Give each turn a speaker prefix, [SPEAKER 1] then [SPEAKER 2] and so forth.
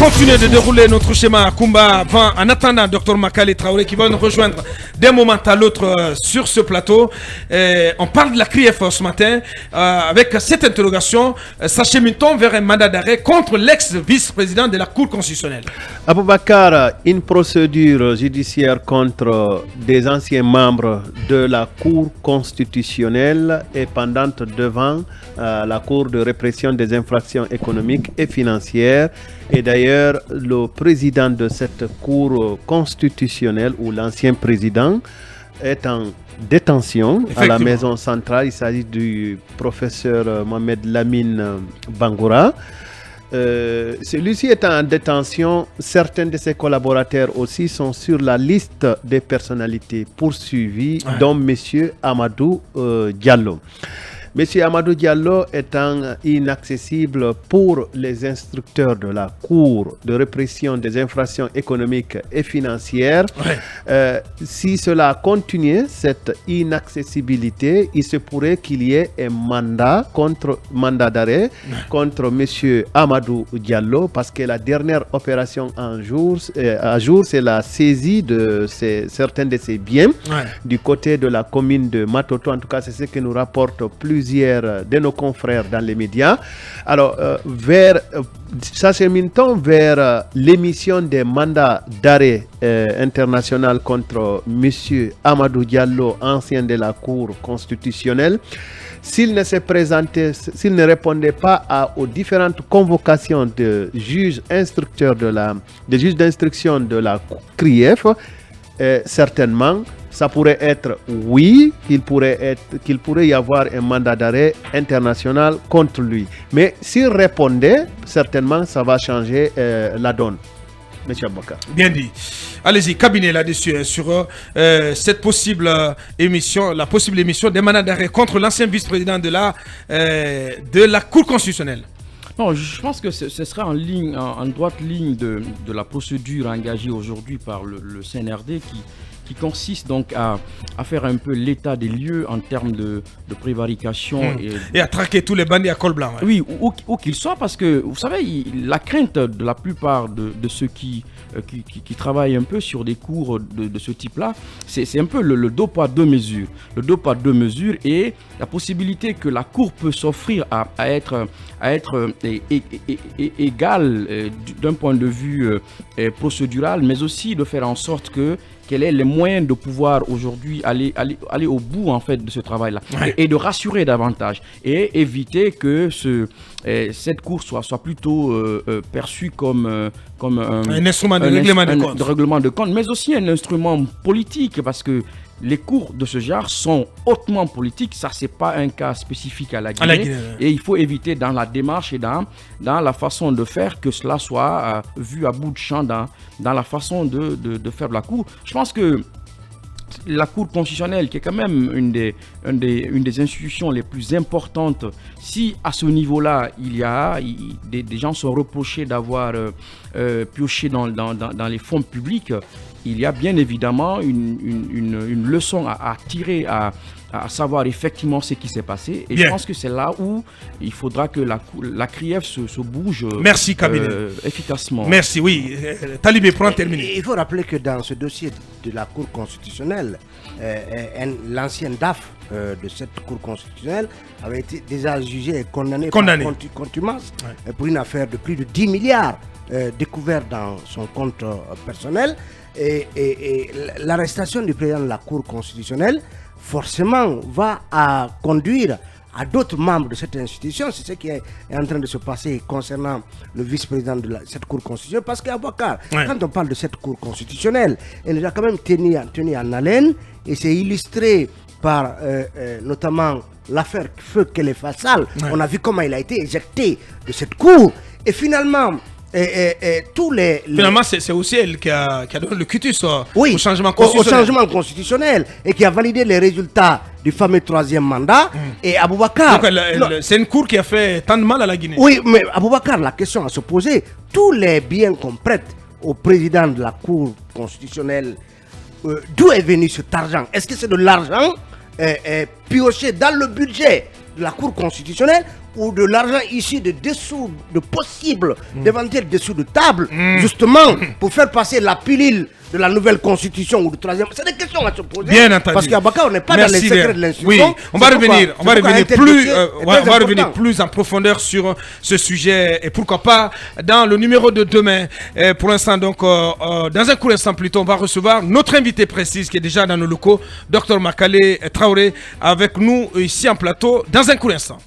[SPEAKER 1] continuer de dérouler notre schéma à Kumba en attendant Dr Makale Traoré qui va nous rejoindre d'un moment à l'autre sur ce plateau. On parle de la CRIEF ce matin avec cette interrogation. S'achemine-t-on vers un mandat d'arrêt contre l'ex-vice-président de la Cour constitutionnelle?
[SPEAKER 2] Aboubakar, une procédure judiciaire contre des anciens membres de la Cour constitutionnelle est pendante devant la Cour de répression des infractions économiques et financières. Et d'ailleurs, le président de cette Cour constitutionnelle, ou l'ancien président, est en détention à la maison centrale. Il s'agit du professeur Mohamed Lamine Bangoura. Celui-ci est en détention. Certains de ses collaborateurs aussi sont sur la liste des personnalités poursuivies, dont M. Amadou Diallo. M. Amadou Diallo étant inaccessible pour les instructeurs de la Cour de répression des infractions économiques et financières, si cela continue, cette inaccessibilité, il se pourrait qu'il y ait un mandat d'arrêt contre M. Amadou Diallo, parce que la dernière opération à jour, c'est la saisie de certains de ses biens du côté de la commune de Matoto. En tout cas, c'est ce que nous rapportent plusieurs de nos confrères dans les médias. Alors, s'achemine-t-on vers l'émission des mandats d'arrêt international contre M. Amadou Diallo, ancien de la Cour constitutionnelle, s'il ne s'est présenté, s'il ne répondait pas aux différentes convocations de juges instructeurs des juges d'instruction de la CRIEF, certainement, ça pourrait être oui, qu'il pourrait y avoir un mandat d'arrêt international contre lui. Mais s'il répondait, certainement, ça va changer la donne. Monsieur Aboubakar.
[SPEAKER 1] Bien dit. Allez-y, cabinet là-dessus sur cette possible émission, la possible émission des mandats d'arrêt contre l'ancien vice-président de la Cour constitutionnelle.
[SPEAKER 3] Non, je pense que ce sera en droite ligne de la procédure engagée aujourd'hui par le CNRD qui consiste donc à faire un peu l'état des lieux en termes de prévarication.
[SPEAKER 1] Et à traquer tous les bandits à col blanc.
[SPEAKER 3] Oui, où qu'ils soient, parce que, vous savez, la crainte de la plupart de ceux qui travaillent un peu sur des cours de ce type-là, c'est un peu le deux poids deux mesures. Le deux poids deux mesures et la possibilité que la Cour peut s'offrir à être égale d'un point de vue procédural, mais aussi de faire en sorte qu'elle ait les moyens de pouvoir aujourd'hui aller au bout en fait de ce travail-là et de rassurer davantage et éviter que cette Cour soit plutôt perçue comme
[SPEAKER 1] un instrument de règlement de compte,
[SPEAKER 3] mais aussi un instrument politique, parce que les cours de ce genre sont hautement politiques. Ça, c'est pas un cas spécifique à la Guinée. Et il faut éviter dans la démarche et dans la façon de faire que cela soit vu à bout de champ dans la façon de faire de la Cour. Je pense que la Cour constitutionnelle, qui est quand même une des institutions les plus importantes, si à ce niveau-là, des gens sont reprochés d'avoir pioché dans les fonds publics, il y a bien évidemment une leçon à tirer, à savoir effectivement ce qui s'est passé. Et je pense que c'est là où il faudra que la CRIEF se bouge.
[SPEAKER 1] Merci, cabinet.
[SPEAKER 3] Efficacement.
[SPEAKER 1] Merci, oui. Talibé, pour en terminer.
[SPEAKER 4] Il faut rappeler que dans ce dossier de la Cour constitutionnelle, l'ancienne DAF de cette Cour constitutionnelle avait été déjà jugé et condamné. Par contumace pour une affaire de plus de 10 milliards découvert dans son compte personnel. Et l'arrestation du président de la Cour constitutionnelle forcément va conduire à d'autres membres de cette institution. C'est ce qui est en train de se passer concernant le vice-président de cette Cour constitutionnelle. Parce qu'Aboubacar, quand on parle de cette Cour constitutionnelle, elle a quand même tenu en haleine, et c'est illustré par notamment l'affaire Feu Kele Fassal. On a vu comment il a été éjecté de cette Cour. Et finalement,
[SPEAKER 1] Finalement, c'est aussi elle qui a donné le cutus au changement
[SPEAKER 4] constitutionnel et qui a validé les résultats du fameux troisième mandat. Et Aboubacar...
[SPEAKER 1] C'est une cour qui a fait tant de mal à la Guinée.
[SPEAKER 4] Oui, mais Aboubacar, la question à se poser, tous les biens qu'on prête au président de la Cour constitutionnelle, d'où est venu cet argent? Est-ce que c'est de l'argent pioché dans le budget de la Cour constitutionnelle, ou de l'argent issu de dessous de possibles d'éventuels dessous de table, justement pour faire passer la pilule de la nouvelle constitution ou du troisième. C'est des questions à se poser.
[SPEAKER 1] Bien entendu.
[SPEAKER 4] Parce qu'à Baka, on n'est pas dans les secrets de l'institution.
[SPEAKER 1] Oui, on va revenir plus en profondeur sur ce sujet et pourquoi pas dans le numéro de demain. Pour l'instant, donc, dans un court instant plutôt, on va recevoir notre invité précise qui est déjà dans nos locaux, Dr Makale Traoré, avec nous ici en plateau dans un court instant.